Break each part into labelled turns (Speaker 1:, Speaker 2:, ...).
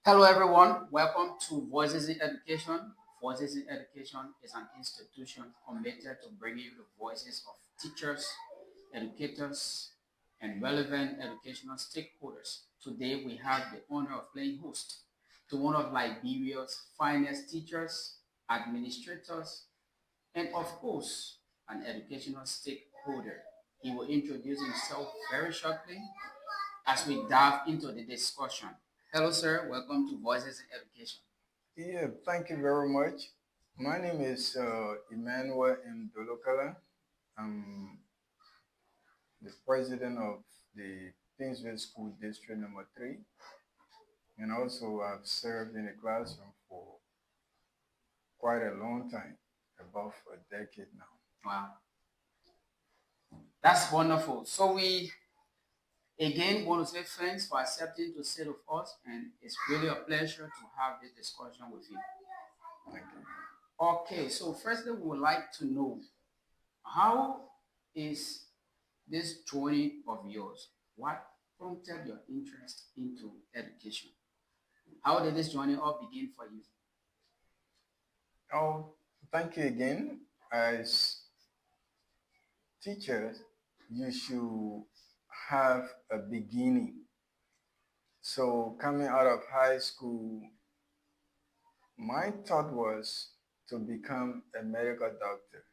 Speaker 1: Hello, everyone. Welcome to Voices in Education. Voices in Education is an institution committed to bringing you the voices of teachers, educators, and relevant educational stakeholders. Today, we have the honor of playing host to one of Liberia's finest teachers, administrators, and of course, an educational stakeholder. He will introduce himself very shortly as we dive into the discussion. Hello, sir. Welcome to Voices in Education.
Speaker 2: Yeah, thank you very much. My name is Emmanuel M. Dolokelen. I'm the president of the Pinsville School District Number 3, and also I've served in the classroom for quite a long time, above a decade now.
Speaker 1: Wow, that's wonderful. So we again want to say thanks for accepting to sit with us, and it's really a pleasure to have this discussion with you.
Speaker 2: Thank you.
Speaker 1: Okay, so firstly, we would like to know how is this journey of yours? What prompted your interest into education? How did this journey all begin for you?
Speaker 2: Oh, thank you again. As teachers, you should have a beginning. So coming out of high school, my thought was to become a medical doctor.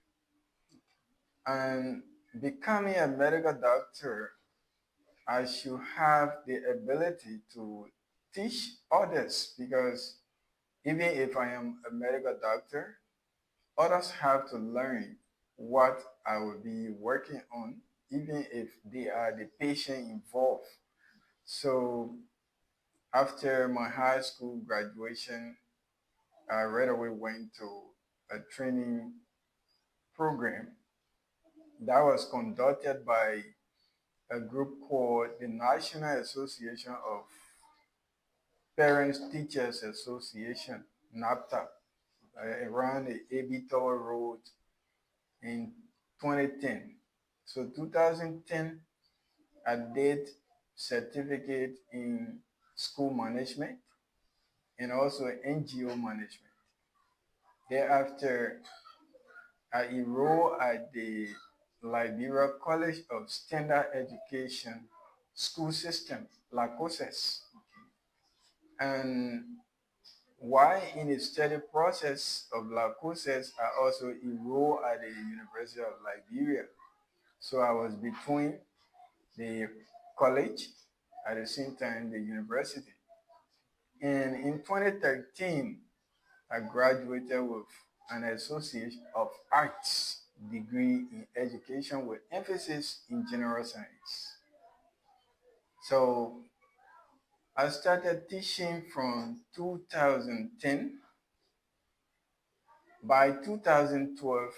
Speaker 2: And becoming a medical doctor, I should have the ability to teach others because even if I am a medical doctor, others have to learn what I will be working on, even if they are the patient involved. So after my high school graduation, I right away went to a training program that was conducted by a group called the National Association of Parents Teachers Association, NAPTA, around the Abitor Road in 2010. So 2010, I did certificate in school management and also NGO management. Thereafter, I enrolled at the Liberia College of Standard Education School System, LACOSES. And while in the study process of LACOSES, I also enrolled at the University of Liberia. So I was between the college at the same time the university. And in 2013, I graduated with an Associate of Arts degree in education with emphasis in general science. So I started teaching from 2010. By 2012,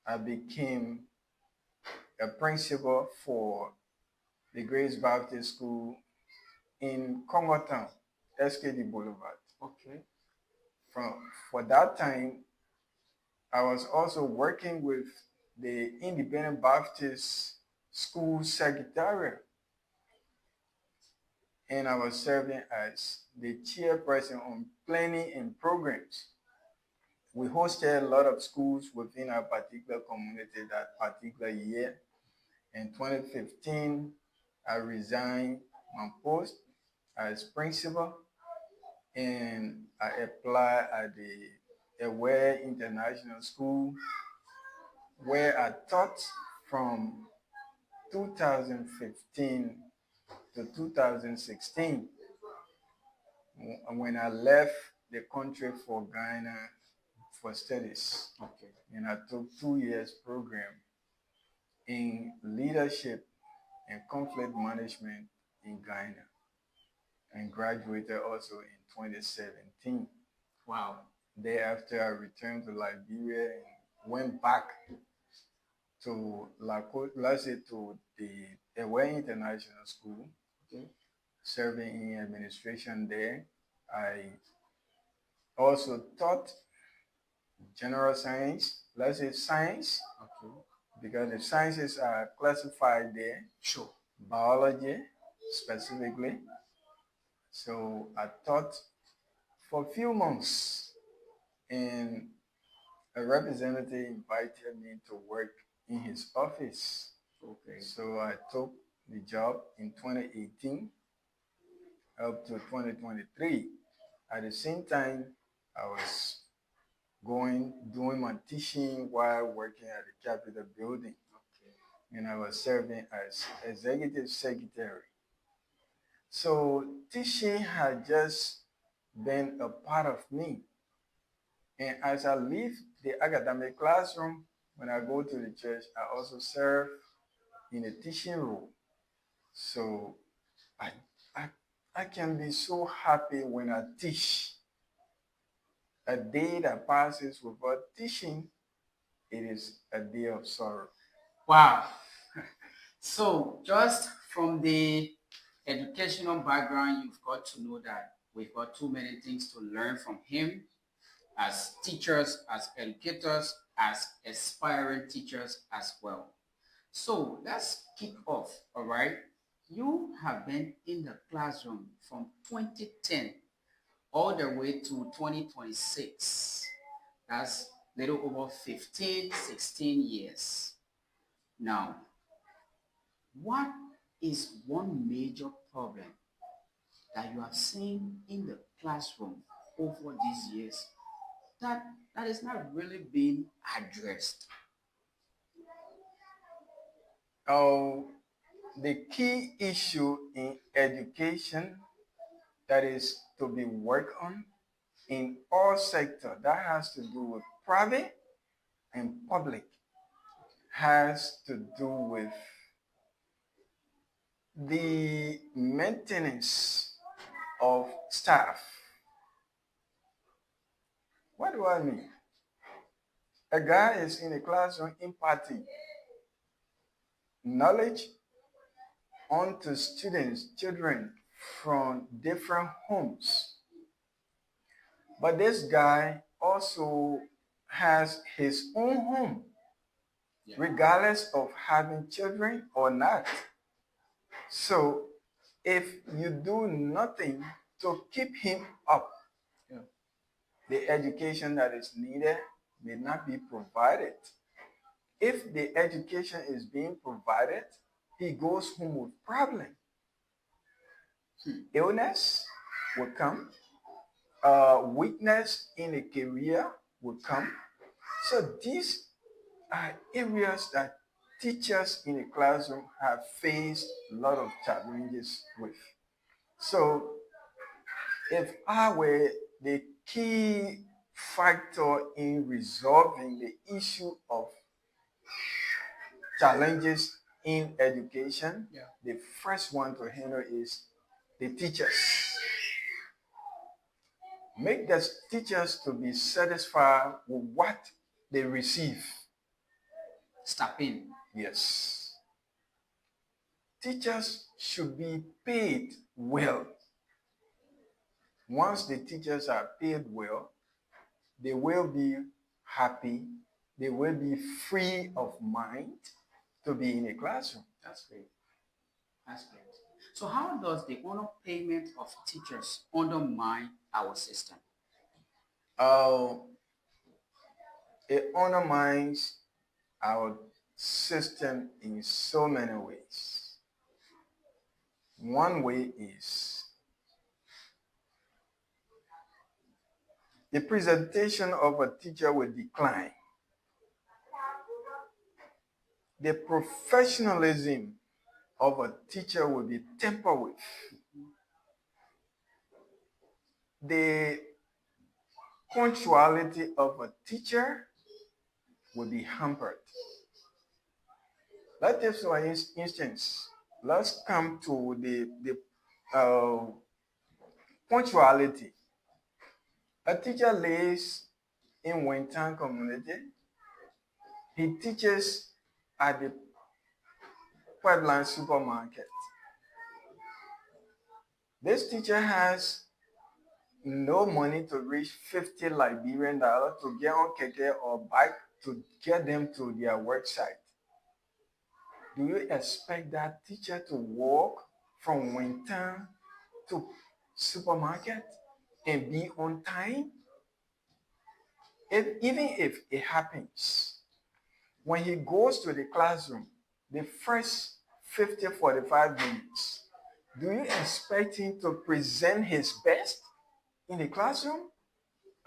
Speaker 2: I became a principal for the Grace Baptist School in Congo Town, SKD Boulevard.
Speaker 1: Okay.
Speaker 2: For that time, I was also working with the Independent Baptist School Secretariat, and I was serving as the chairperson on planning and programs. We hosted a lot of schools within our particular community that particular year. In 2015, I resigned my post as principal and I applied at the Aware International School where I taught from 2015 to 2016 when I left the country for Ghana for studies.
Speaker 1: Okay.
Speaker 2: And I took 2 years program in leadership and conflict management in Ghana and graduated also in 2017.
Speaker 1: Wow.
Speaker 2: Thereafter, I returned to Liberia and went back to let's say to the Away International School,
Speaker 1: Okay.
Speaker 2: serving in administration there. I also taught general science, let's say science,
Speaker 1: Okay.
Speaker 2: because the sciences are classified there.
Speaker 1: Sure.
Speaker 2: Biology, specifically, So I taught for a few months, and a representative invited me to work in his office.
Speaker 1: Okay.
Speaker 2: So I took the job in 2018 up to 2023. At the same time, I was doing my teaching while working at the Capitol building. And I was serving as executive secretary. So teaching had just been a part of me. And as I leave the academic classroom, when I go to the church, I also serve in a teaching role. So I, I, I can be so happy when I teach. A day that passes without teaching, it is a day of sorrow.
Speaker 1: Wow. So just from the educational background, you've got to know that we've got too many things to learn from him as teachers, as educators, as aspiring teachers as well. So let's kick off, all right? You have been in the classroom from 2010 all the way to 2026. That's little over 15, 16 years. Now, what is one major problem that you have seen in the classroom over these years that is not really being addressed?
Speaker 2: Oh, the key issue in education that is to be worked on in all sectors that has to do with private and public has to do with the maintenance of staff. What do I mean? A guy is in a classroom imparting knowledge onto students, children from different homes. But this guy also has his own home, regardless of having children or not. So if you do nothing to keep him up, the education that is needed may not be provided. If the education is being provided, he goes home with problem. Illness will come, weakness in a career will come. So these are areas that teachers in the classroom have faced a lot of challenges with. So if I were the key factor in resolving the issue of challenges in education, the first one to handle is the teachers. Make the teachers to be satisfied with what they receive.
Speaker 1: Step in.
Speaker 2: Yes. Teachers should be paid well. Once the teachers are paid well, they will be happy. They will be free of mind to be in a classroom.
Speaker 1: That's great. That's great. So how does the underpayment of teachers undermine our system?
Speaker 2: Uh, it undermines our system in so many ways. One way is the presentation of a teacher will decline. The professionalism of a teacher will be tempered with. The punctuality of a teacher will be hampered. Let's take for instance, let's come to the punctuality. A teacher lives in Winton community. He teaches at the pipeline supermarket. This teacher has no money to reach 50 Liberian dollars to get on keke or bike to get them to their work site. Do you expect that teacher to walk from Winton to supermarket and be on time, even if it happens, when he goes to the classroom, the first 50-45 minutes, do you expect him to present his best in the classroom?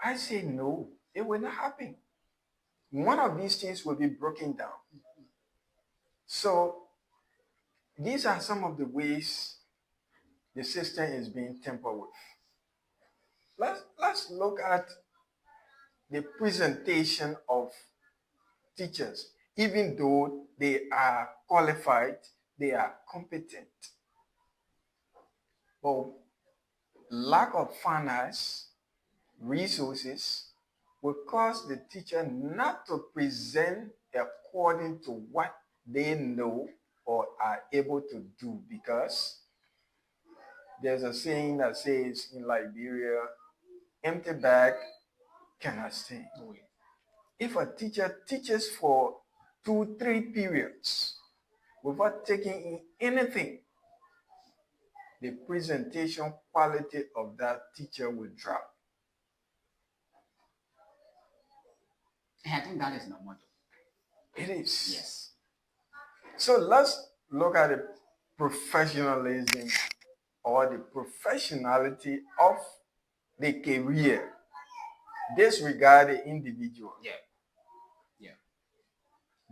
Speaker 2: I say no, it will not happen. One of these things will be broken down. So these are some of the ways the system is being tampered with. Let's look at the presentation of teachers. Even though they are qualified, they are competent, but lack of finance, resources will cause the teacher not to present according to what they know or are able to do, because there's a saying that says in Liberia, empty bag cannot stay. If a teacher teaches for 2-3 periods without taking in anything, the presentation quality of that teacher will drop.
Speaker 1: I think that is normal.
Speaker 2: It is.
Speaker 1: Yes.
Speaker 2: So let's look at the professionalism or the professionality of the career. Disregard the individual.
Speaker 1: Yeah.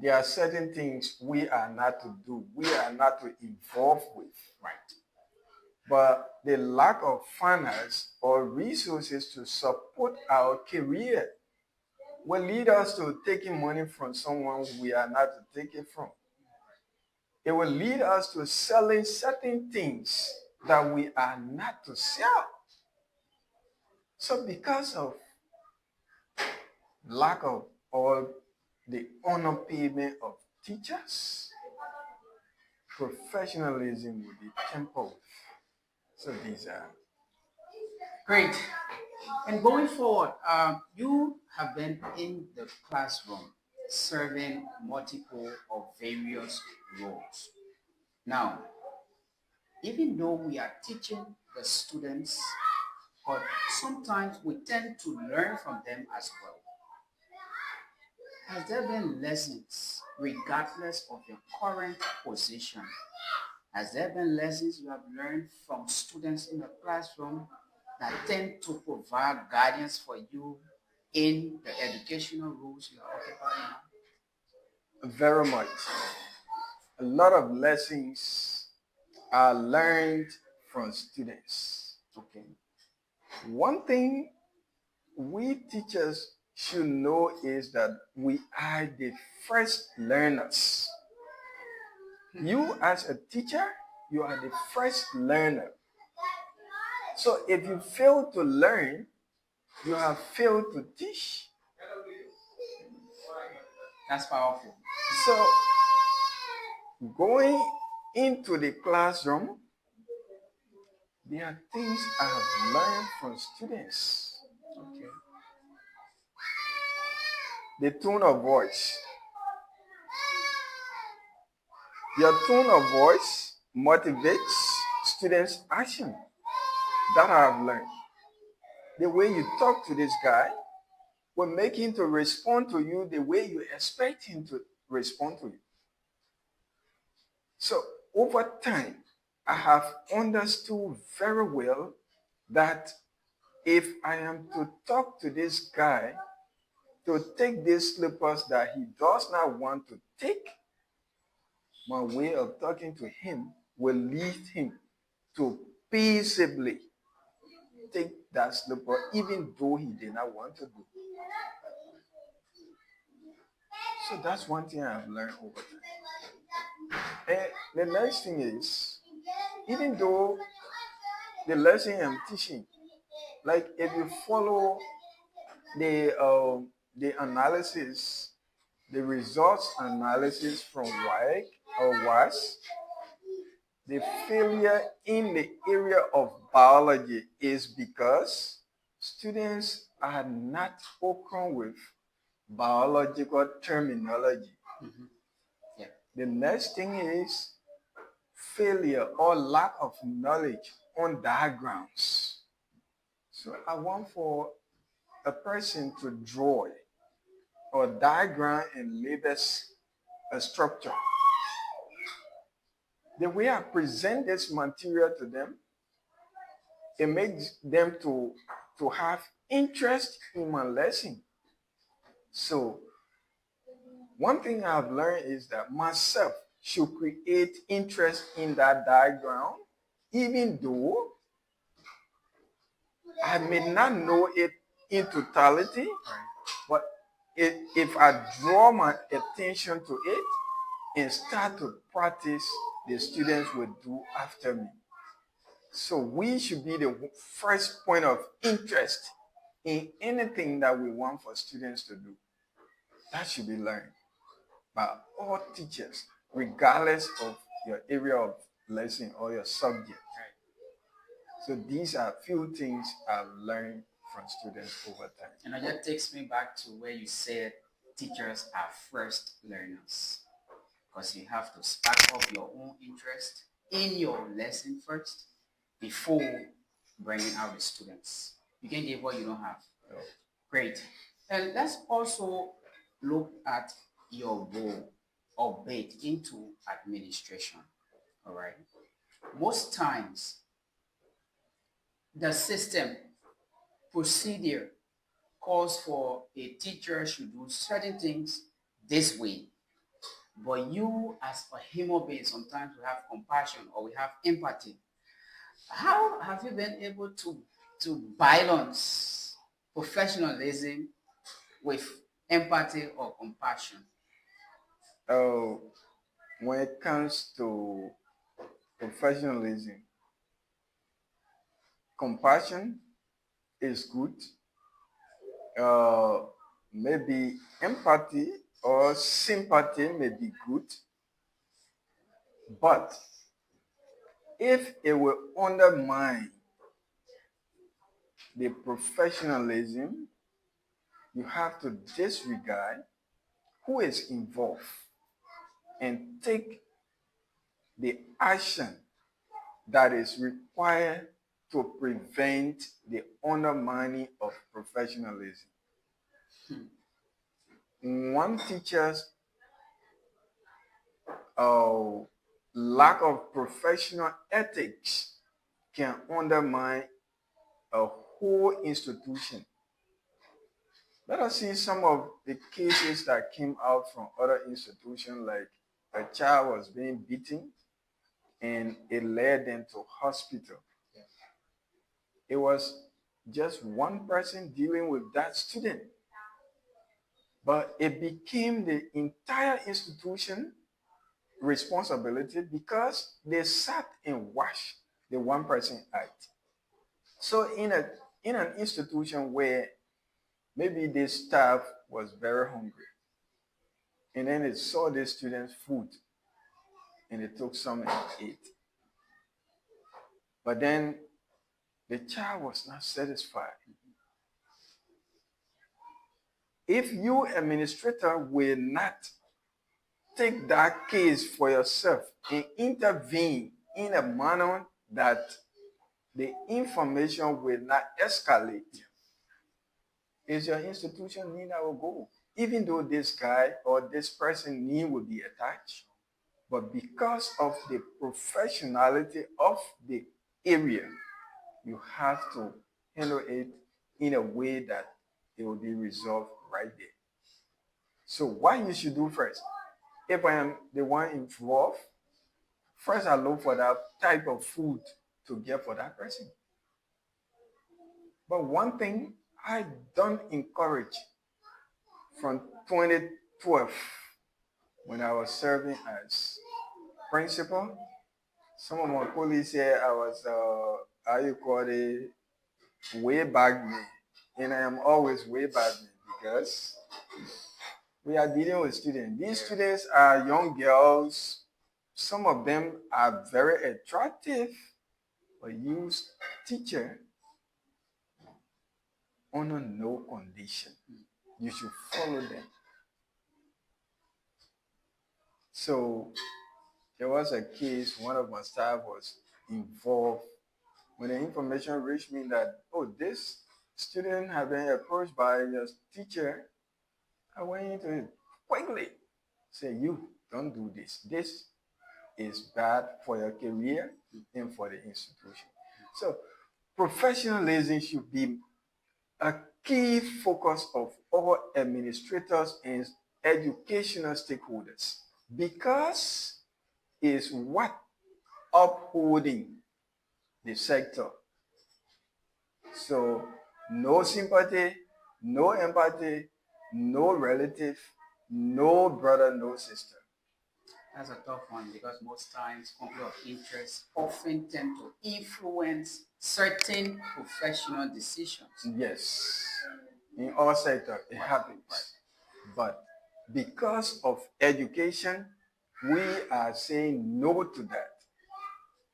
Speaker 2: There are certain things we are not to do, we are not to involve with.
Speaker 1: Right.
Speaker 2: But the lack of finance or resources to support our career will lead us to taking money from someone we are not to take it from. It will lead us to selling certain things that we are not to sell. So because of lack of all the honor payment of teachers, professionalism will be tempered. So these are
Speaker 1: great. And going forward, you have been in the classroom serving multiple or various roles. Now, even though we are teaching the students, but sometimes we tend to learn from them as well. Has there been lessons, regardless of your current position? Has there been lessons you have learned from students in the classroom that tend to provide guidance for you in the educational roles you are occupying now?
Speaker 2: very much. A lot of lessons are learned from students.
Speaker 1: Okay.
Speaker 2: One thing we teachers should know is that we are the first learners. You as a teacher, you are the first learner. So if you fail to learn, you have failed to teach.
Speaker 1: That's powerful.
Speaker 2: So going into the classroom, there are things I have learned from students.
Speaker 1: Okay.
Speaker 2: The tone of voice. Your tone of voice motivates students' action. That I have learned. The way you talk to this guy will make him to respond to you the way you expect him to respond to you. So over time, I have understood very well that if I am to talk to this guy to take these slippers that he does not want to take, my way of talking to him will lead him to peaceably take that slipper even though he did not want to do. So that's one thing I've learned over time. And the next thing is, even though the lesson I'm teaching, like if you follow the analysis, the results analysis from WIC or WAS, the failure in the area of biology is because students are not spoken with biological terminology.
Speaker 1: Mm-hmm. Yeah.
Speaker 2: The next thing is failure or lack of knowledge on diagrams. So I want for a person to draw or diagram and label a structure. The way I present this material to them, it makes them to have interest in my lesson. So one thing I've learned is that myself should create interest in that diagram, even though I may not know it in totality, but if I draw my attention to it and start to practice, the students will do after me. So we should be the first point of interest in anything that we want for students to do. That should be learned by all teachers, regardless of your area of lesson or your subject. So these are few things I've learned from students over time.
Speaker 1: And that takes me back to where you said teachers are first learners, because you have to spark up your own interest in your lesson first before bringing out the students. You can give what you don't have.
Speaker 2: Oh.
Speaker 1: Great. And let's also look at your role or bait into administration. All right. Most times, the system procedure calls for a teacher should do certain things this way. But you, as a human being, sometimes we have compassion or we have empathy. How have you been able to balance professionalism with empathy or compassion?
Speaker 2: Oh, when it comes to professionalism, compassion is good. Uh, Maybe empathy or sympathy may be good, but if it will undermine the professionalism, you have to disregard who is involved and take the action that is required to prevent the undermining of professionalism. One teacher's uh, lack of professional ethics can undermine a whole institution. Let us see some of the cases that came out from other institutions, like a child was being beaten and it led them to hospital. It was just one person dealing with that student, but it became the entire institution responsibility because they sat and watched the one person act. So in an institution where maybe this staff was very hungry and then it saw the students' food and they took some and ate. But then the child was not satisfied. If you, administrator, will not take that case for yourself and intervene in a manner that the information will not escalate, is your institution need our go. Even though this guy or this person need will be attached, but because of the professionality of the area, you have to handle it in a way that it will be resolved right there. So what you should do first, if I am the one involved, first I look for that type of food to get for that person. But one thing I don't encourage from 2012 when I was serving as principal, some of my colleagues here I was how you call it, way back me. And I am always way back me because we are dealing with students. These students are young girls. Some of them are very attractive, but you teacher under no condition. You should follow them. So there was a case, one of my staff was involved When the information reached me that, oh, this student have been approached by a teacher, I went into it quickly. Say, you don't do this. This is bad for your career and for the institution. So professionalism should be a key focus of all administrators and educational stakeholders because it's what upholding the sector. So no sympathy, no empathy, no relative, no brother, no sister.
Speaker 1: That's a tough one because most times conflict of interest often tend to influence certain professional decisions.
Speaker 2: Yes, in all sectors it happens. Right. But because of education, we are saying no to that.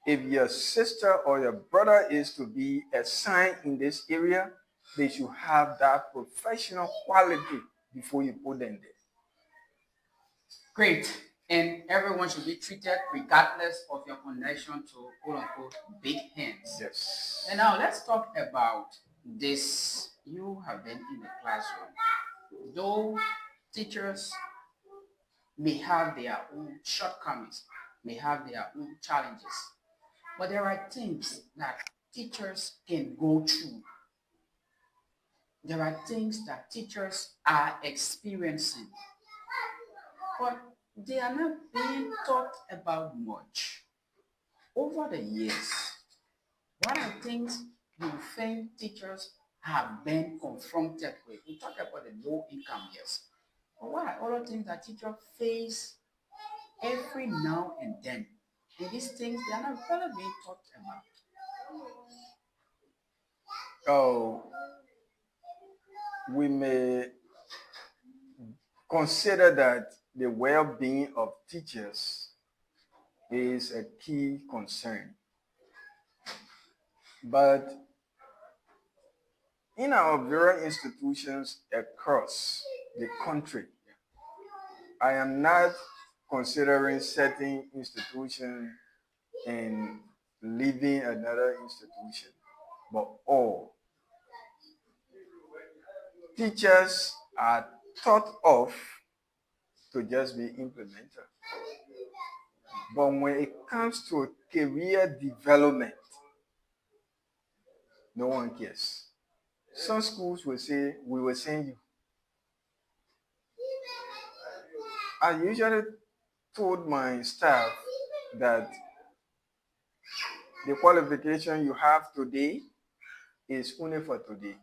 Speaker 2: If your sister or your brother is to be assigned in this area, they should have that professional quality before you put them there.
Speaker 1: Great. And everyone should be treated regardless of your connection to quote unquote big hands.
Speaker 2: Yes.
Speaker 1: And now let's talk about this. You have been in the classroom. Though teachers may have their own shortcomings, may have their own challenges, but there are things that teachers can go through. There are things that teachers are experiencing, but they are not being talked about much. Over the years, what are things you think teachers have been confronted with? We talk about the low income years, but what are other things that teachers face every now and then? And these things, they are not really being talked about.
Speaker 2: Oh, we may consider that the well-being of teachers is a key concern. But in our various institutions across the country, I am not considering certain institution and leaving another institution, but all teachers are thought of to just be implemented. But when it comes to career development, no one cares. Some schools will say, we will send you. I usually told my staff that the qualification you have today is only for today.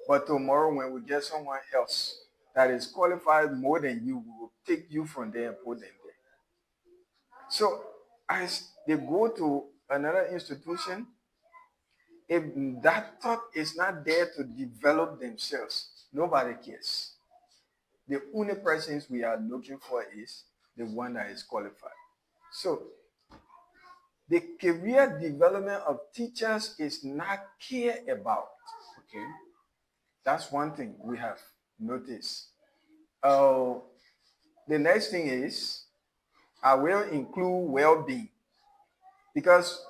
Speaker 2: But tomorrow, when we get someone else that is qualified more than you, we will take you from there and put them there. So as they go to another institution, if that thought is not there to develop themselves, nobody cares. The only persons we are looking for is the one that is qualified. So the career development of teachers is not cared about. Okay, that's one thing we have noticed. The next thing is I will include well-being because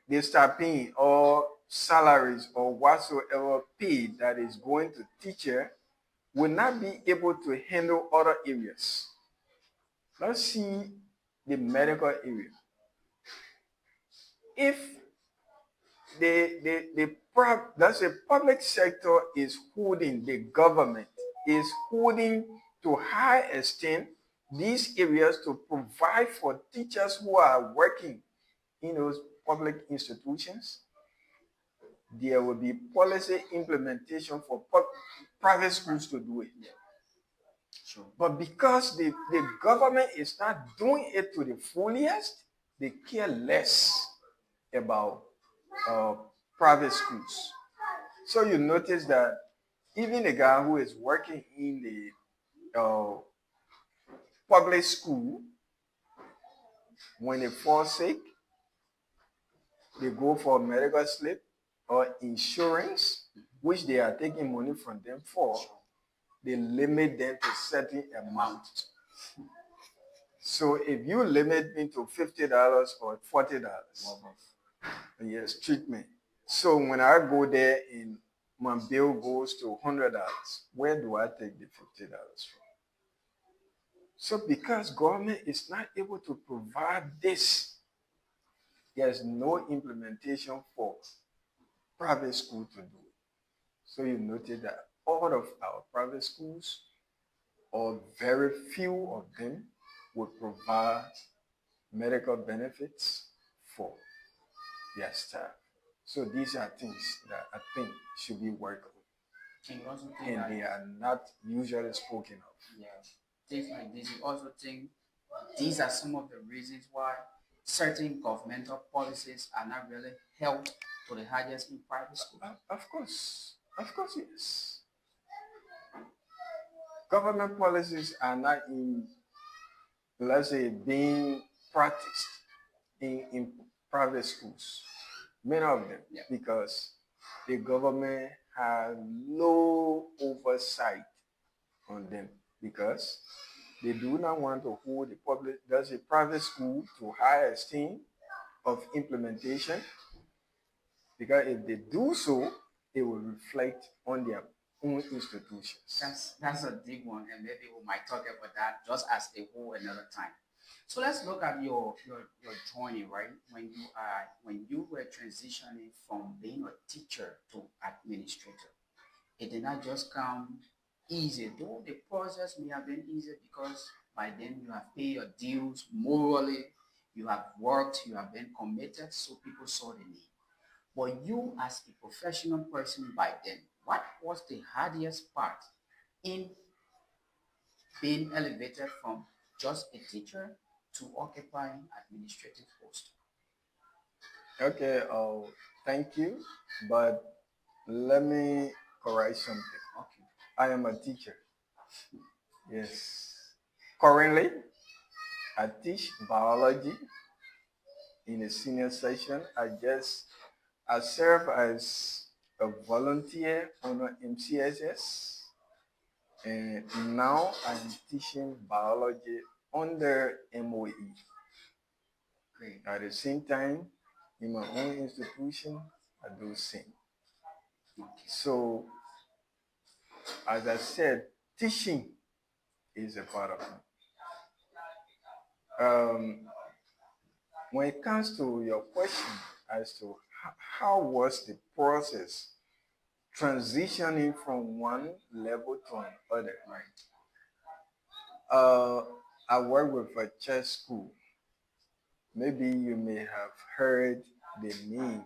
Speaker 2: they start paying or salaries or whatsoever pay that is going to teacher will not be able to handle other areas. Let's see the medical area. If let's say public sector is holding, the government is holding to high extent these areas to provide for teachers who are working in those public institutions, there will be policy implementation for private schools to do it. Sure. But because the government is not doing it to the fullest, they care less about private schools. So you notice that even a guy who is working in the public school, when they fall sick, they go for medical slip or insurance, which they are taking money from them for. They limit them to certain amount. So if you limit me to $50 or $40, Yes, treatment. So when I go there and my bill goes to $100, where do I take the $50 from? So because government is not able to provide this, there's no implementation for private school to do it. So you noted that all of our private schools, or very few of them, will provide medical benefits for their staff. So these are things that I think should be worked
Speaker 1: And you also
Speaker 2: on,
Speaker 1: think
Speaker 2: and
Speaker 1: that,
Speaker 2: they are not usually spoken of.
Speaker 1: yeah, things like this, you also think these are some of the reasons why certain governmental policies are not really held to the highest in private schools.
Speaker 2: Of course, yes. Government policies are not in, let's say, being practiced in private schools. Many of them,
Speaker 1: Yeah.
Speaker 2: because the government has no oversight on them, because they do not want to hold the public, does a private school to high esteem of implementation, because if they do so, it will reflect on their own institutions.
Speaker 1: That's a big one, and maybe we might talk about that just as a whole another time. So let's look at your journey, right? When you were transitioning from being a teacher to administrator, it did not just come easy, though the process may have been easy because by then you have paid your dues morally, you have worked, you have been committed, so people saw the need. But you, as a professional person by then, what was the hardest part in being elevated from just a teacher to occupying administrative post?
Speaker 2: Okay, thank you, but let me correct something.
Speaker 1: Okay.
Speaker 2: I am a teacher. Yes. Currently, I teach biology in a senior section. I serve as a volunteer on MCSS, and now I'm teaching biology under MOE.
Speaker 1: Great.
Speaker 2: At the same time, in my own institution, I do same.
Speaker 1: Okay.
Speaker 2: So, as I said, teaching is a part of it. When it comes to your question as to how was the process transitioning from one level to another,
Speaker 1: Right.
Speaker 2: I work with a church school. Maybe you may have heard the name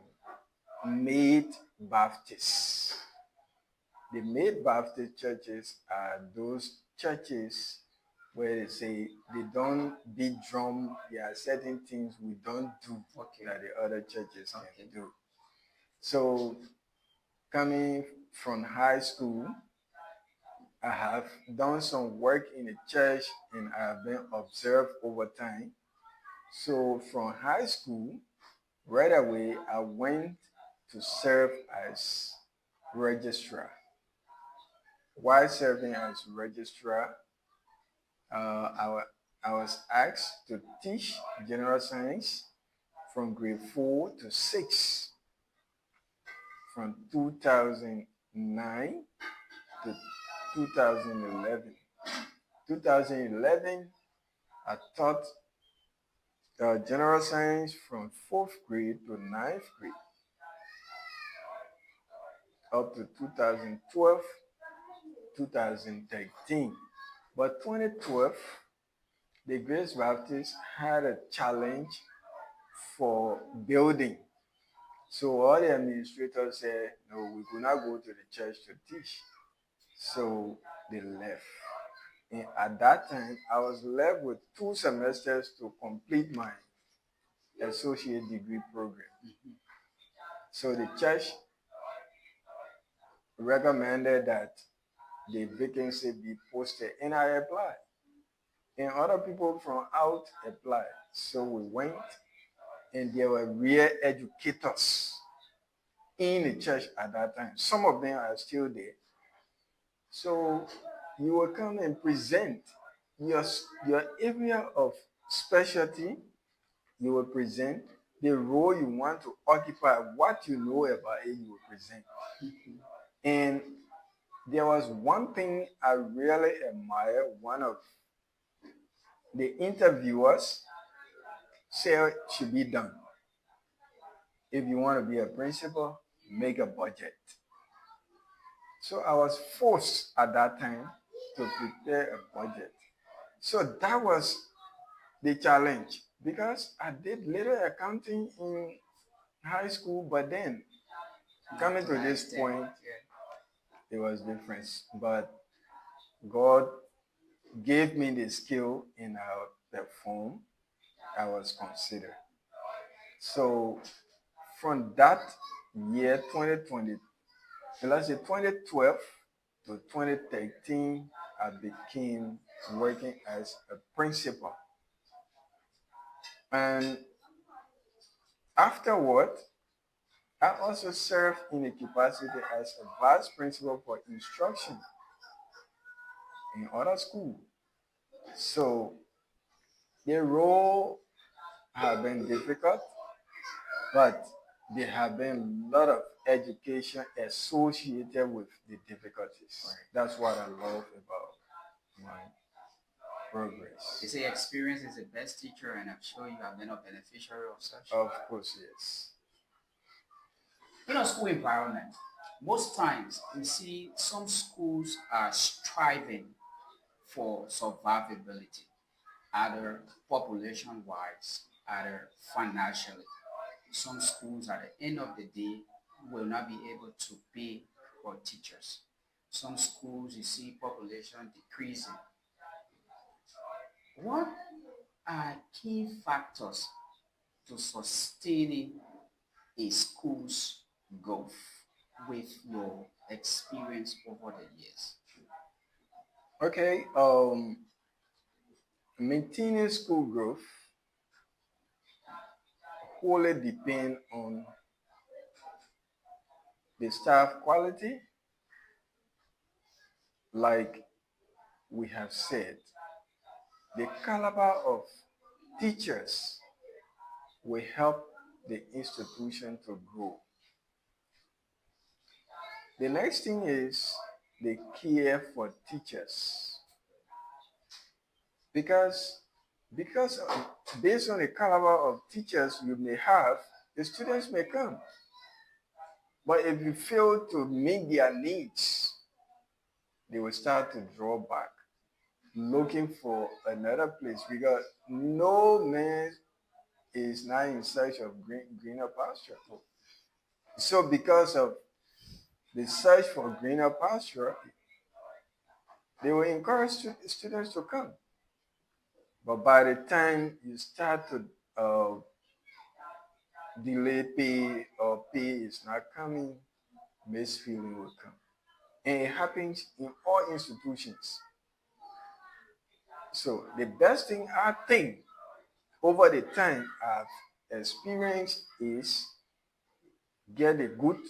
Speaker 2: Maid Baptist. The Maid Baptist churches are those churches where they say they don't beat drum. There are certain things we don't do, okay, that the other churches can do. So coming from high school, I have done some work in the church and I have been observed over time. So from high school, right away, I went to serve as registrar. While serving as registrar, I was asked to teach general science from grade 4 to 6 from 2009 to 2011. 2011, I taught general science from 4th grade to 9th grade up to 2012, 2013. But 2012, the Grace Baptist had a challenge for building. So all the administrators said, no, we could not go to the church to teach. So they left. And at that time, I was left with 2 semesters to complete my associate degree program. So the church recommended that the vacancy be posted, and I applied. And other people from out applied. So we went, and there were real educators in the church at that time. Some of them are still there. So you will come and present your area of specialty. You will present the role you want to occupy, what you know about it, you will present. And there was one thing I really admire. One of the interviewers said should be done. If you want to be a principal, make a budget. So I was forced at that time to prepare a budget. So that was the challenge because I did little accounting in high school, but then coming to this point, it was different. But God gave me the skill in how the form I was considered. So from that year 2020, let's say 2012 to 2013, I became working as a principal. And afterward, I also served in a capacity as a vice principal for instruction in other schools. So the role have been difficult, but there have been a lot of education associated with the difficulties. Right. That's what I love about my progress.
Speaker 1: They say experience is the best teacher, and I'm sure you have been a beneficiary of such.
Speaker 2: Of course, yes.
Speaker 1: In a school environment, most times we see some schools are striving for survivability, either population wise, either financially. Some schools at the end of the day will not be able to pay for teachers. Some schools you see population decreasing. What are key factors to sustaining a school's growth with your experience over the years?
Speaker 2: Okay, maintaining school growth wholly depend on the staff quality, like we have said. The caliber of teachers will help the institution to grow. The next thing is the care for teachers because based on the caliber of teachers you may have, the students may come. But if you fail to meet their needs, they will start to draw back, looking for another place because no man is not in search of greener pasture. So because of the search for greener pasture, they will encourage students to come. But by the time you start to delay pay or pay is not coming, misfeeling will come. And it happens in all institutions. So the best thing I think over the time I've experienced is get a good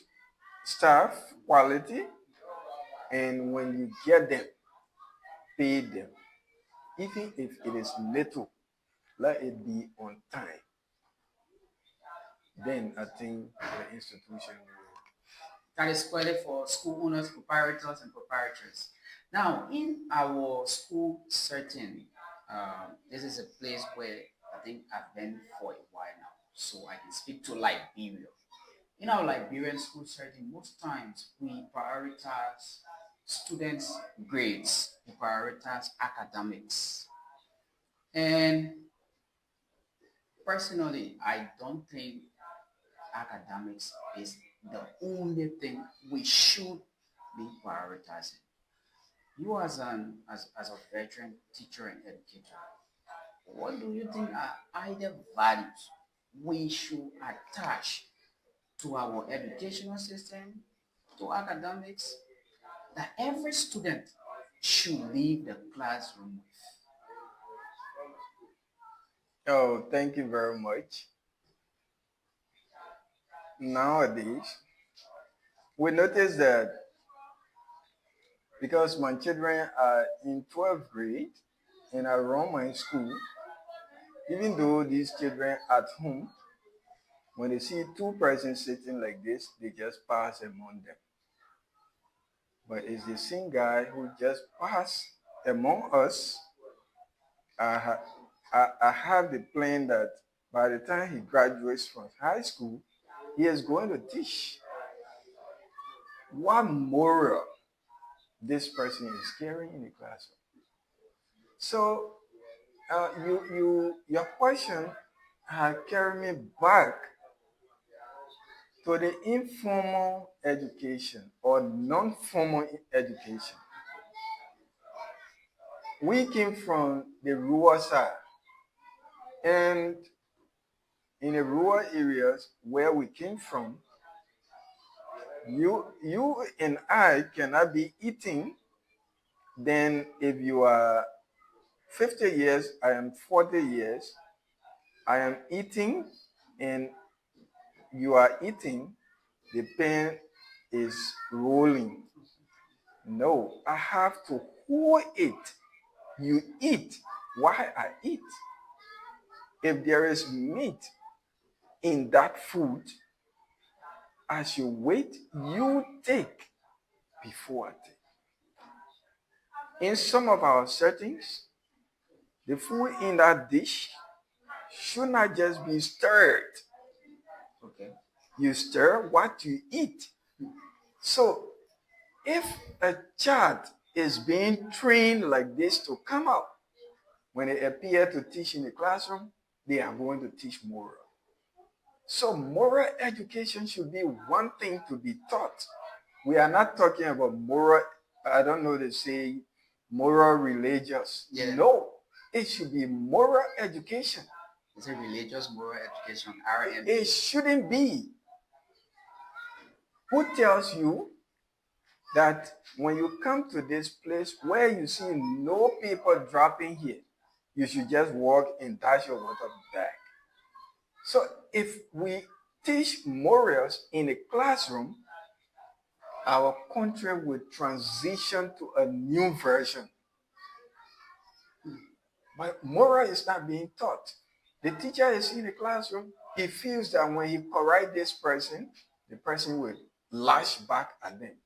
Speaker 2: staff quality, and when you get them, pay them. Even if it is little, let it be on time. Then I think the institution will.
Speaker 1: That is clearly for school owners, proprietors, and proprietaries. Now, in our school setting, this is a place where I think I've been for a while now, so I can speak to Liberia. In our Liberian school setting, most times we prioritize students' grades, we prioritize academics. And personally, I don't think academics is the only thing we should be prioritizing. You as a veteran teacher and educator, what do you think are either values we should attach to our educational system, to academics, that every student should leave the classroom with?
Speaker 2: Oh, thank you very much. Nowadays, we notice that because my children are in 12th grade and I run my school, even though these children at home, When they see two persons sitting like this, they just pass among them. But it's the same guy who just passed among us. I, I have the plan that by the time he graduates from high school, he is going to teach what moral this person is carrying in the classroom. So your question has carried me back to the informal education or non-formal education. We came from the rural side, and in the rural areas where we came from, you and I cannot be eating. Then if you are 50 years, I am 40 years, I am eating and you are eating, the pen is rolling. No, I have to hold it. You eat while I eat. If there is meat in that food, as you wait, you take before I take. In some of our settings, the food in that dish should not just be stirred. Okay. You stir what you eat. So if a child is being trained like this to come out, when they appear to teach in the classroom, they are going to teach moral. So moral education should be one thing to be taught. We are not talking about moral, I don't know, they say moral religious. Yeah. No, it should be moral education.
Speaker 1: Is it religious moral education? RM?
Speaker 2: It shouldn't be. Who tells you that when you come to this place where you see no people dropping here, you should just walk and dash your water back? So if we teach morals in a classroom, our country will transition to a new version. But moral is not being taught. The teacher is in the classroom. He feels that when he corrects this person, the person will lash back at them.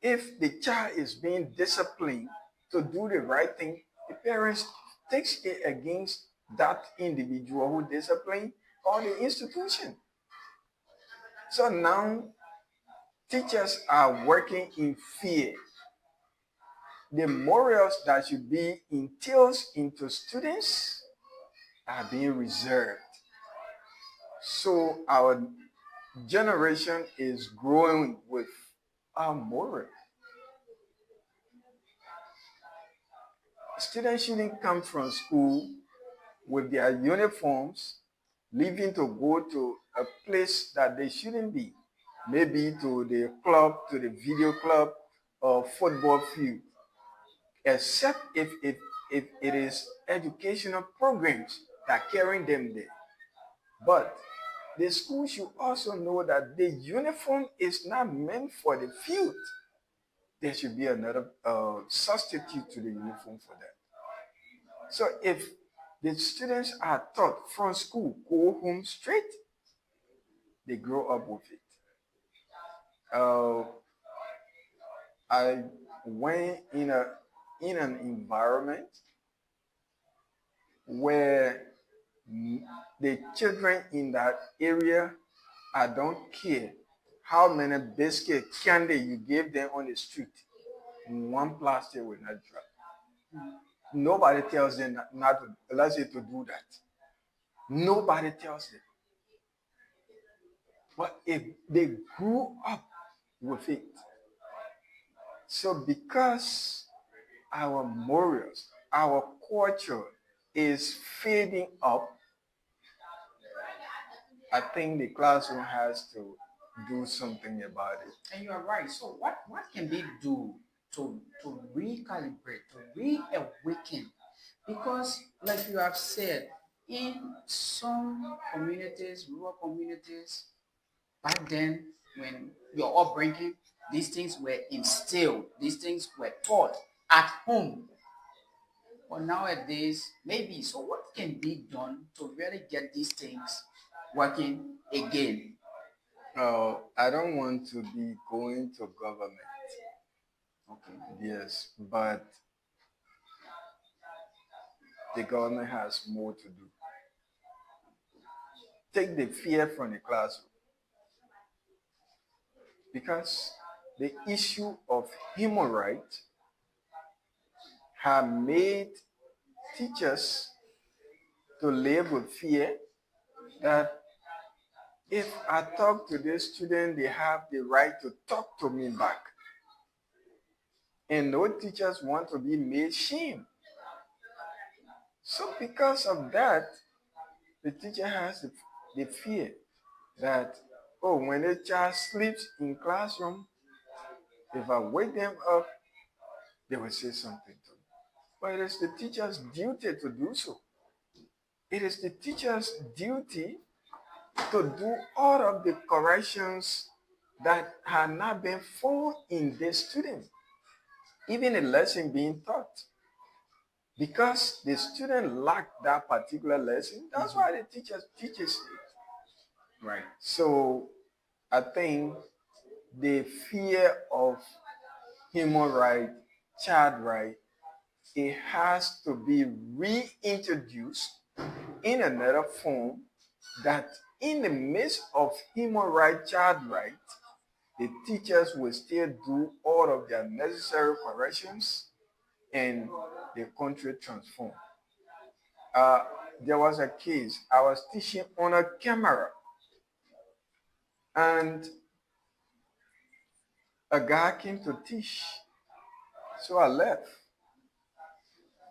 Speaker 2: If the child is being disciplined to do the right thing, the parents takes it against that individual who disciplined or the institution. So now teachers are working in fear. The morals that should be instilled into students are being reserved. So our generation is growing with our moral. Students shouldn't come from school with their uniforms, leaving to go to a place that they shouldn't be, maybe to the club, to the video club, or football field, except if it is educational programs that carrying them there. But the school should also know that the uniform is not meant for the field. There should be another substitute to the uniform for that. So if the students are taught from school, go home straight, they grow up with it. I went in an environment where the children in that area, I don't care how many biscuit candy you give them on the street, one plastic will not drop. Nobody tells them not to, let's say, to do that. Nobody tells them. But if they grew up with it, so because our morals, our culture is fading up, I think the classroom has to do something about it.
Speaker 1: And you are right. So what can they do to recalibrate, to reawaken? Because like you have said, in some communities, rural communities, back then when your upbringing, these things were instilled, these things were taught at home. But nowadays, maybe. So what can be done to really get these things working again?
Speaker 2: I don't want to be going to government.
Speaker 1: Okay.
Speaker 2: Yes, but the government has more to do. Take the fear from the classroom because the issue of human rights have made teachers to live with fear that if I talk to this student, they have the right to talk to me back. And no teachers want to be made shame. So because of that, the teacher has the fear that, oh, when a child sleeps in classroom, if I wake them up, they will say something to me. But it is the teacher's duty to do so. It is the teacher's duty to do all of the corrections that have not been found in the student, even a lesson being taught. Because the student lacked that particular lesson, that's why the teacher teaches it.
Speaker 1: Right.
Speaker 2: So I think the fear of human right, child right, it has to be reintroduced in another form that in the midst of human right, child right, the teachers will still do all of their necessary corrections and the country transform. Uh, there was a case, I was teaching on a camera and a guy came to teach. So I left.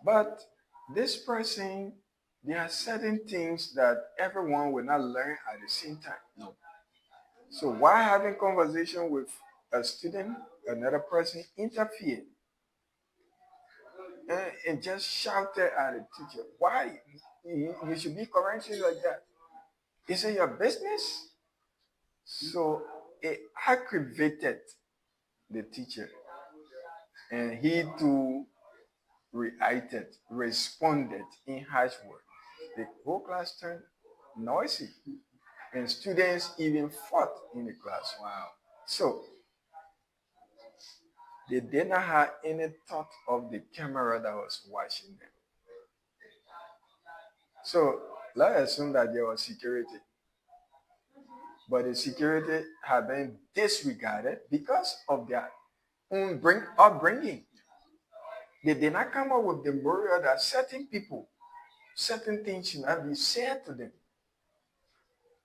Speaker 2: But this person, there are certain things that everyone will not learn at the same time.
Speaker 1: No.
Speaker 2: So while having conversation with a student, another person interfered and just shouted at the teacher, why? You should be correcting like that. Is it your business? So it aggravated the teacher. And he too reacted, responded in harsh words. The whole class turned noisy. And students even fought in the class.
Speaker 1: Wow.
Speaker 2: So they did not have any thought of the camera that was watching them. So let's assume that there was security. But the security had been disregarded because of their own upbringing. They did not come up with the moral that certain people, certain things should not be said to them.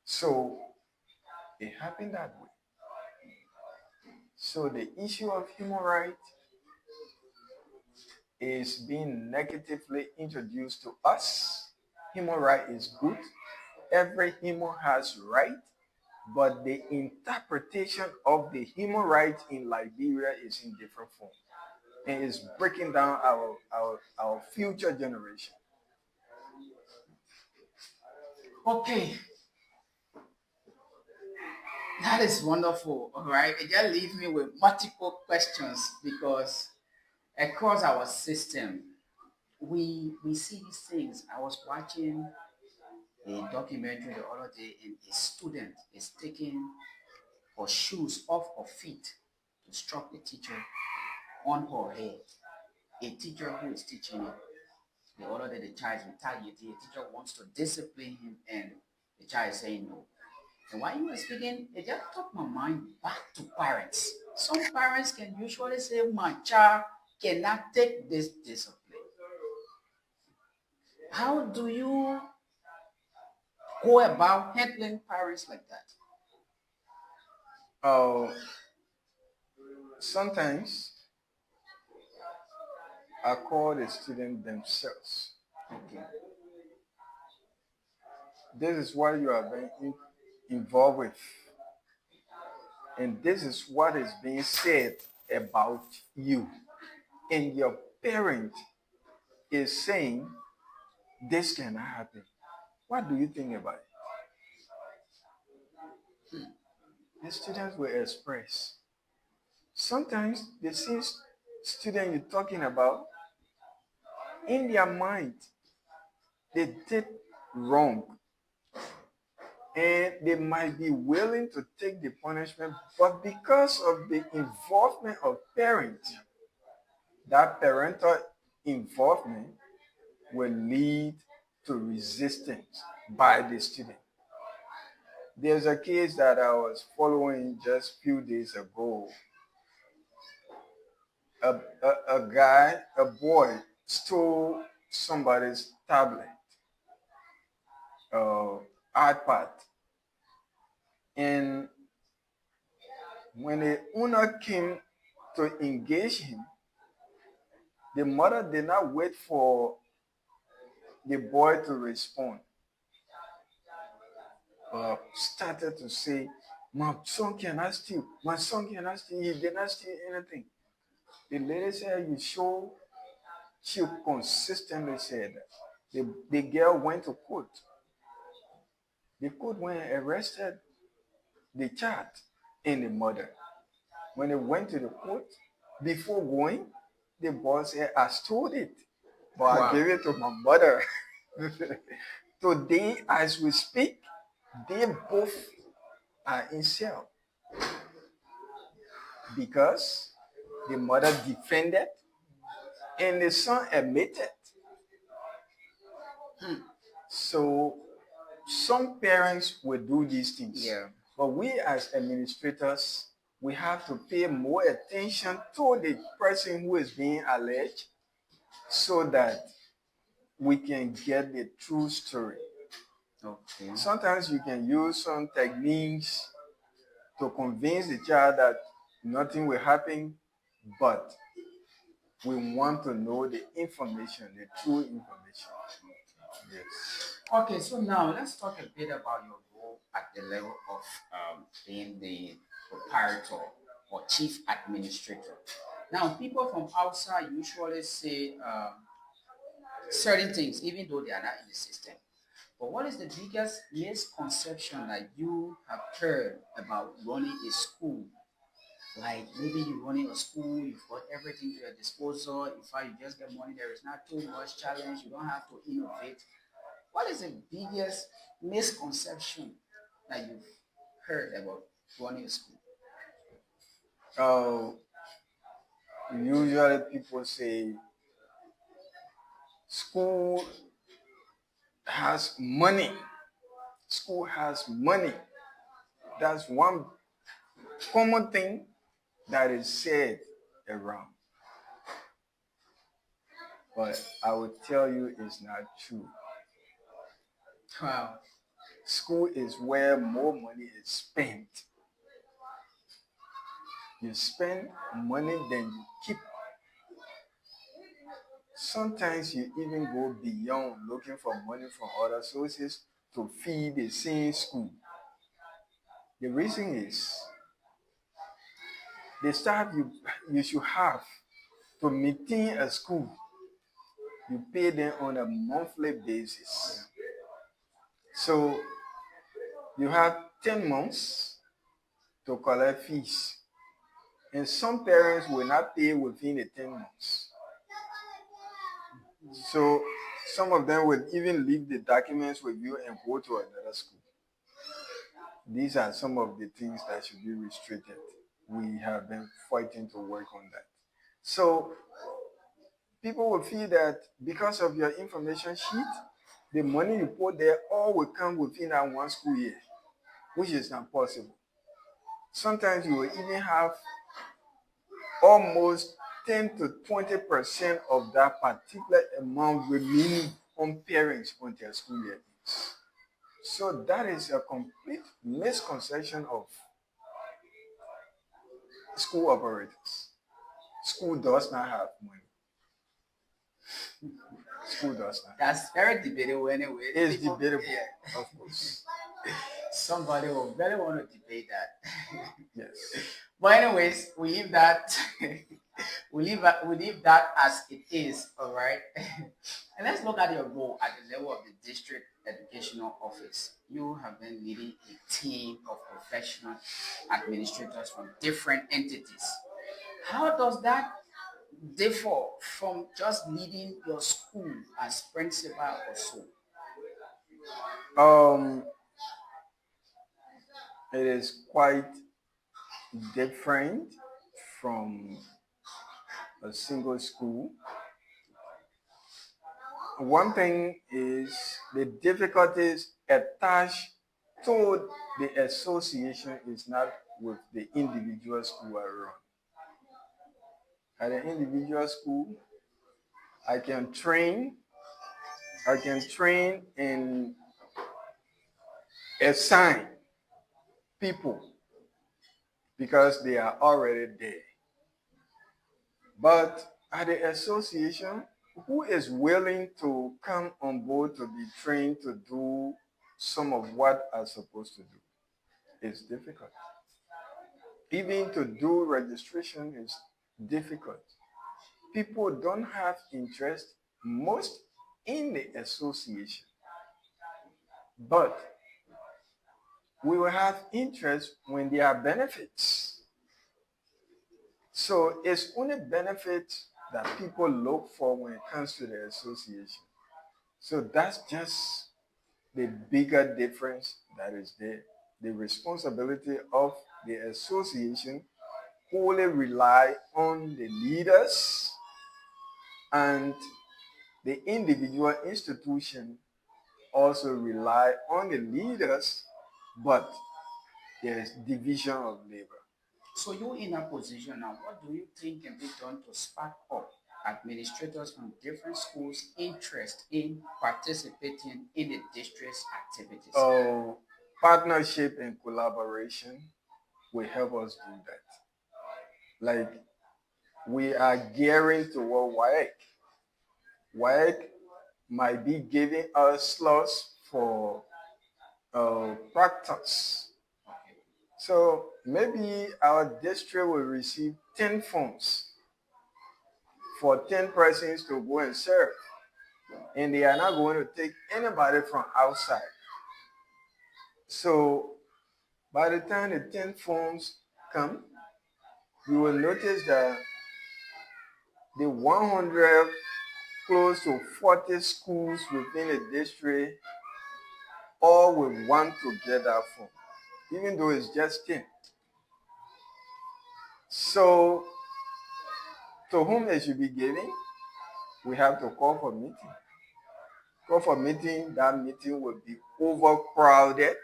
Speaker 2: So it happened that way. So the issue of human rights is being negatively introduced to us. Human right is good. Every human has right, but the interpretation of the human right in Liberia is in different form. And it's breaking down our future generation.
Speaker 1: Okay, that is wonderful. All right, it just leaves me with multiple questions because across our system, we see these things. I was watching a documentary the other day, and a student is taking her shoes off her feet to stroke the teacher on her head. A teacher who is teaching it. The other day, the child is retaliating. The teacher wants to discipline him, and the child is saying no. And while you were speaking, it just took my mind back to parents. Some parents can usually say, my child cannot take this discipline. How do you go about handling parents like that?
Speaker 2: Uh, Sometimes I call the student themselves.
Speaker 1: Okay.
Speaker 2: This is what you are being involved with. And this is what is being said about you. And your parent is saying this cannot happen. What do you think about it? The students will express. Sometimes the same student you're talking about, in their mind, they did wrong. and they might be willing to take the punishment, but because of the involvement of parents, that parental involvement will lead to resistance by the student. There's a case that I was following just a few days ago. A boy stole somebody's tablet, uh, iPad, and when the owner came to engage him, the mother did not wait for the boy to respond. Started to say, "My son cannot steal. My son cannot steal. He did not steal anything." The lady said, "You sure?" She consistently said that. The girl went to court. The court went and arrested the child and the mother. When they went to the court, before going, the boy said, "I stole it, but I
Speaker 1: Wow.
Speaker 2: gave it to my mother." Today, as we speak, they both are in cell because the mother defended and the son admitted. So some parents will do these things.
Speaker 1: Yeah.
Speaker 2: But we as administrators, we have to pay more attention to the person who is being alleged so that we can get the true story.
Speaker 1: Okay.
Speaker 2: Sometimes you can use some techniques to convince the child that nothing will happen, but we want to know the information, the true information. Yes.
Speaker 1: Okay, so now let's talk a bit about your role at the level of being the proprietor or chief administrator. Now, people from outside usually say certain things, even though they are not in the system. But what is the biggest misconception that you have heard about running a school? Like maybe you're running a school, you've got everything to your disposal. In fact, you just get money. There is not too much challenge. You don't have to innovate. What is the biggest misconception that you've heard about running a school?
Speaker 2: Uh, Usually people say school has money. School has money. That's one common thing that is said around. But I will tell you it's not true.
Speaker 1: Wow.
Speaker 2: School is where more money is spent. You spend money, then you keep. Sometimes you even go beyond looking for money from other sources to feed the same school. The reason is the staff you should have to maintain a school, you pay them on a monthly basis. So you have 10 months to collect fees. And some parents will not pay within the 10 months. So some of them will even leave the documents with you and go to another school. These are some of the things that should be restricted. We have been fighting to work on that. So people will feel that because of your information sheet, the money you put there all will come within that one school year, which is not possible. Sometimes you will even have almost 10 to 20% of that particular amount remaining on parents until school year ends. So that is a complete misconception of school operators. School does not have money. School does not.
Speaker 1: That's very debatable anyway.
Speaker 2: It's
Speaker 1: People,
Speaker 2: debatable,
Speaker 1: yeah.
Speaker 2: of course.
Speaker 1: Somebody will very want to debate that.
Speaker 2: Yes.
Speaker 1: But anyways, we leave that. we leave that as it is. All right. And let's look at your role at the level of the district educational office. You have been leading a team of professional administrators from different entities. How does that differ from just leading your school as principal or so?
Speaker 2: Um, It is quite different from a single school. One thing is the difficulties attached to the association is not with the individual school I run. At an individual school, I can train, I can train and assign people because they are already there. But at the association, who is willing to come on board to be trained to do some of what I'm supposed to do? It's difficult. Even to do registration is difficult. People don't have interest most in the association, but we will have interest when there are benefits. So it's only benefits that people look for when it comes to the association. So that's just the bigger difference that is there. The responsibility of the association wholly rely on the leaders, and the individual institution also rely on the leaders, but there is division of labor.
Speaker 1: So you're in a position now. What do you think can be done to spark up administrators from different schools' interest in participating in the district's activities?
Speaker 2: Partnership and collaboration will help us do that. Like we are gearing toward WAEC. WAEC might be giving us slots for practice. So maybe our district will receive 10 forms for 10 persons to go and serve. And they are not going to take anybody from outside. So by the time the 10 forms come, you will notice that the 100 close to 40 schools within the district all will want to get that form, even though it's just 10. So to whom it should be given, we have to call for meeting. Call for meeting, that meeting will be overcrowded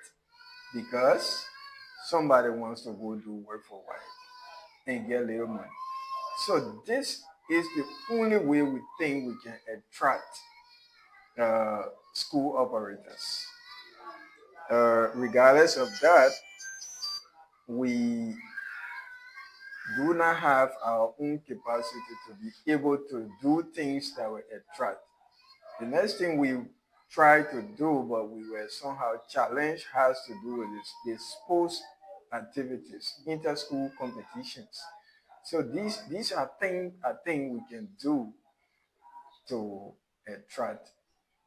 Speaker 2: because somebody wants to go do work for white and get little money. So this is the only way we think we can attract school operators. Regardless of that, we do not have our own capacity to be able to do things that will attract. The next thing we try to do, but we were somehow challenged, has to do with the sports activities, inter-school competitions. So these are things I think we can do to attract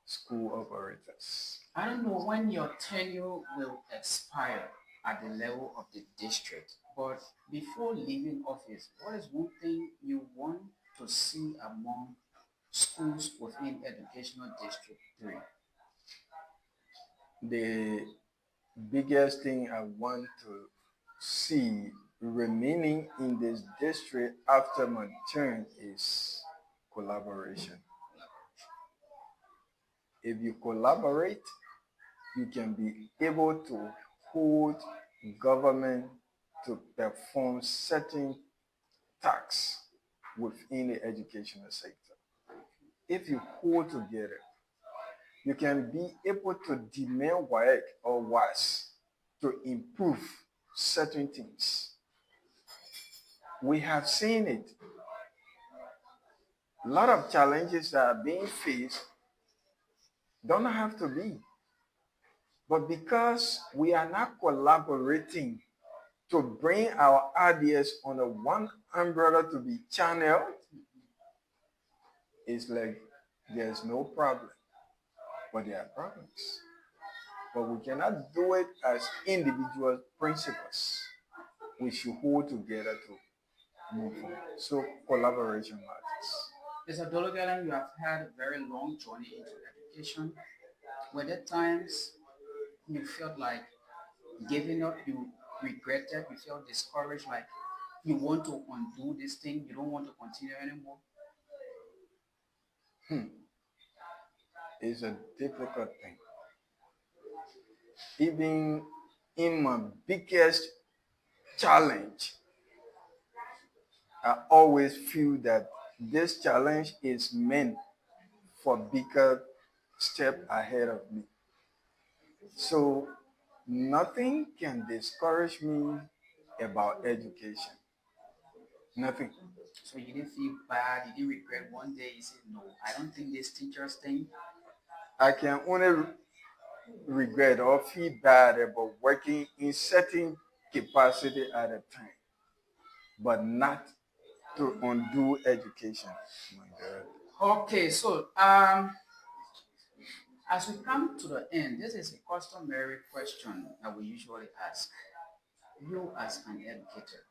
Speaker 2: school operators.
Speaker 1: I don't know when your tenure will expire at the level of the district, but before leaving office, what is one thing you want to see among schools within Educational District 3?
Speaker 2: The biggest thing I want to see remaining in this district after my term is collaboration. If you collaborate, you can be able to hold government to perform certain tasks within the educational sector. If you hold together, you can be able to demand WAEC or WAS to improve certain things. We have seen it. A lot of challenges that are being faced don't have to be. But because we are not collaborating to bring our ideas under one umbrella to be channeled, it's like there's no problem. But there are problems. But we cannot do it as individual principles. We should hold together to move forward. So collaboration matters.
Speaker 1: Mr. Dolokelen, you have had a very long journey into education. Were there times you felt like Giving up, you regretted, you felt discouraged, like you want to undo this thing, you don't want to continue anymore.
Speaker 2: Hmm. It's a difficult thing. Even in my biggest challenge, I always feel that this challenge is meant for bigger step ahead of me. So nothing can discourage me about education. Nothing.
Speaker 1: So you didn't feel bad, you didn't regret one day, you said, no, I don't think this teacher's thing.
Speaker 2: I can only regret or feel bad about working in certain capacity at a time, but not to undo education. Oh my God.
Speaker 1: Okay, so as we come to the end, this is a customary question that we usually ask you as an educator.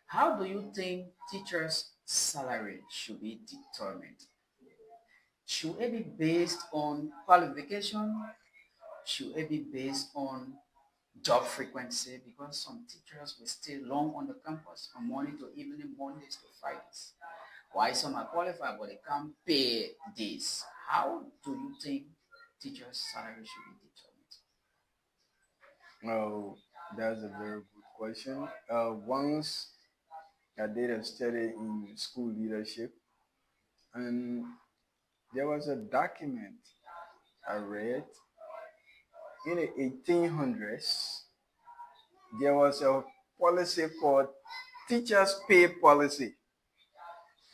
Speaker 1: How do you think teachers' salary should be determined? Should it be based on qualification? Should it be based on job frequency? Because some teachers will stay long on the campus from morning to evening, Mondays to Fridays. Why some are qualified but they can't pay this? How do you think teachers' salary should be determined?
Speaker 2: Oh, that's a very good question. Once I did a study in school leadership, and there was a document I read in the 1800s. There was a policy called teachers pay policy.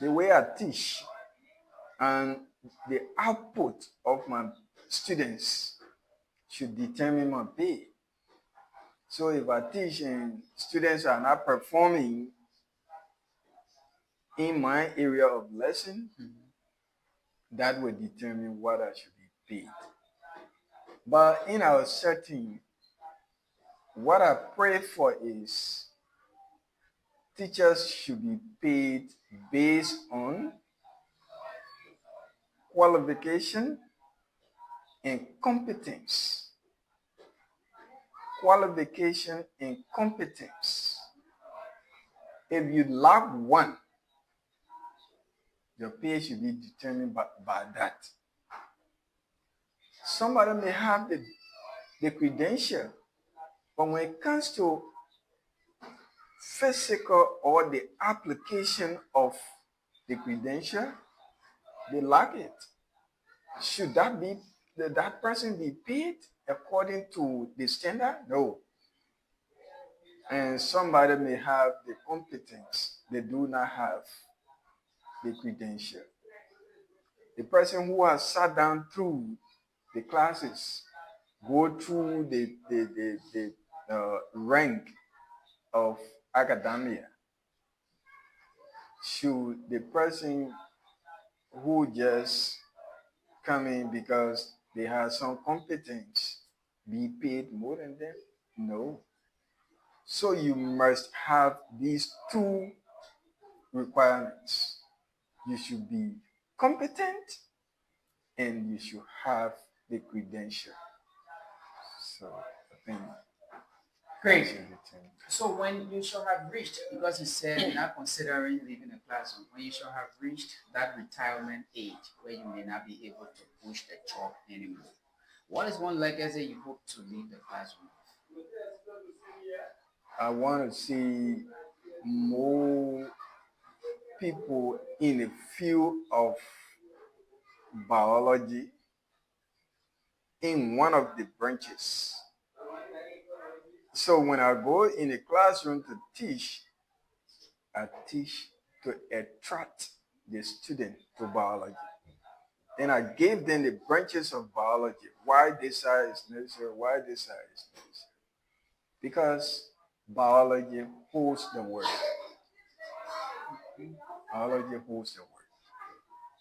Speaker 2: The way I teach and the output of my students should determine my pay. So if I teach and students are not performing in my area of lesson, that will determine what I should be paid. But in our setting, what I pray for is teachers should be paid based on qualification and competence. Qualification and competence. If you lack one, your pay should be determined by that. Somebody may have the credential, but when it comes to physical or the application of the credential, they lack it. Should that person be paid according to the standard? No. And somebody may have the competence, they do not have the credential. The person who has sat down through the classes, go through the rank of academia, should the person who just come in because they have some competence be paid more than them? No. So you must have these two requirements. You should be competent and you should have the credential. So I think that
Speaker 1: Great.
Speaker 2: should be thing.
Speaker 1: So when you shall have reached, because you said you're not considering leaving the classroom, when you shall have reached that retirement age where you may not be able to push the chalk anymore, what is one legacy you hope to leave the classroom?
Speaker 2: I want to see more people in the field of biology in one of the branches. So when I go in a classroom to teach, I teach to attract the student to biology. And I gave them the branches of biology, why this side is necessary, why this side is necessary. Because biology holds the word. Biology holds the word.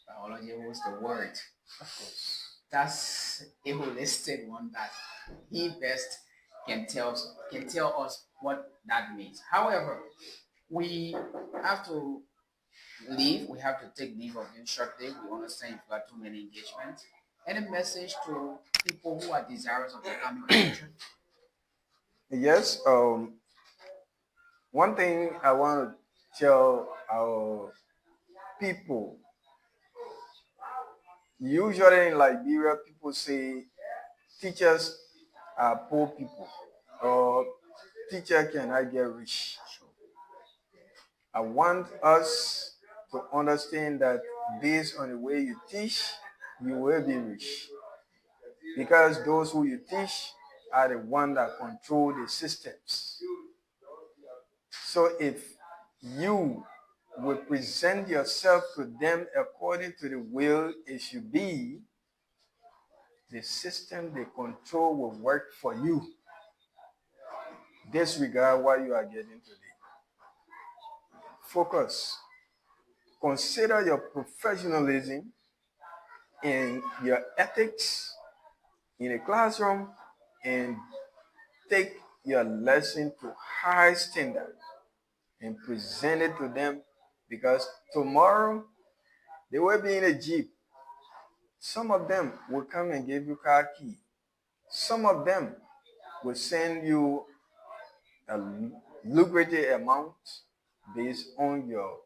Speaker 1: Biology was the word.
Speaker 2: Of course.
Speaker 1: That's a holistic one that he best can tell us what that means. However, we have to leave. We have to take leave of you shortly. We understand you've got too many engagements. Any message to people who are desirous of becoming a teacher?
Speaker 2: Yes. One thing I want to tell our people. Usually in Liberia, people say teachers are poor people or teacher cannot get rich. I want us to understand that based on the way you teach, you will be rich. Because those who you teach are the ones that control the systems. So if you will present yourself to them according to the will it should be, the system they control will work for you. Disregard what you are getting today. Focus. Consider your professionalism and your ethics in a classroom and take your lesson to high standard and present it to them because tomorrow they will be in a jeep. Some of them will come and give you car key. Some of them will send you a lucrative amount based on your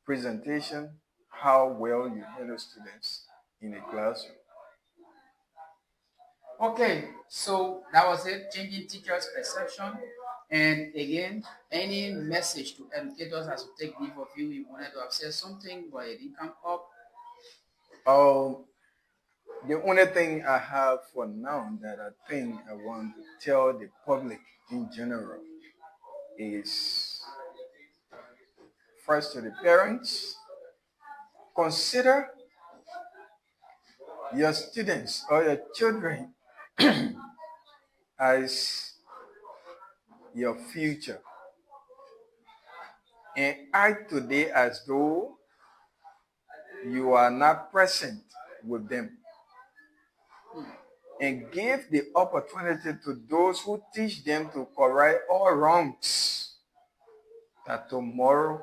Speaker 2: presentation, how well you handle students in a classroom.
Speaker 1: Okay, so that was it, changing teachers' perception. And again, any message to educators as we take leave of you, you wanted to have said something, but it didn't come up.
Speaker 2: Um, the only thing I have for now that I think I want to tell the public in general is first to the parents, consider your students or your children as your future and act today as though you are not present with them and give the opportunity to those who teach them to correct all wrongs that tomorrow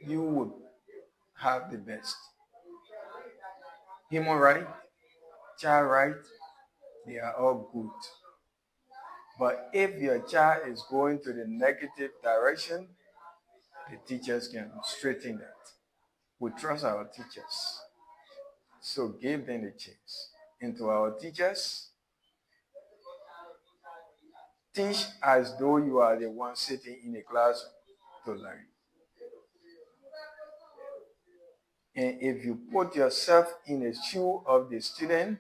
Speaker 2: you will have the best. Human right, child right, they are all good. But if your child is going to the negative direction, the teachers can straighten that. We trust our teachers. So give them a chance. And to our teachers, teach as though you are the one sitting in a classroom to learn. And if you put yourself in the shoe of the student,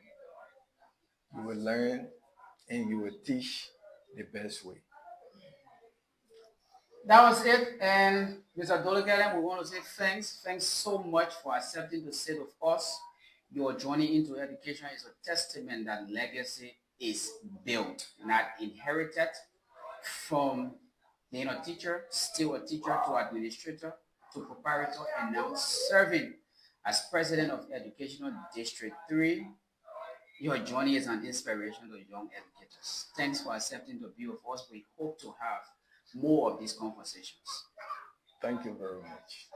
Speaker 2: you will learn and you will teach the best way.
Speaker 1: That was it. And Mr. Dolokelen, we want to say thanks. Thanks so much for accepting to sit with us. Your journey into education is a testament that legacy is built, not inherited. From being a teacher, still a teacher, to administrator, to proprietor, and now serving as president of Educational District 3. Your journey is an inspiration to young educators. Thanks for accepting to be with us. We hope to have more of these conversations.
Speaker 2: Thank you very much.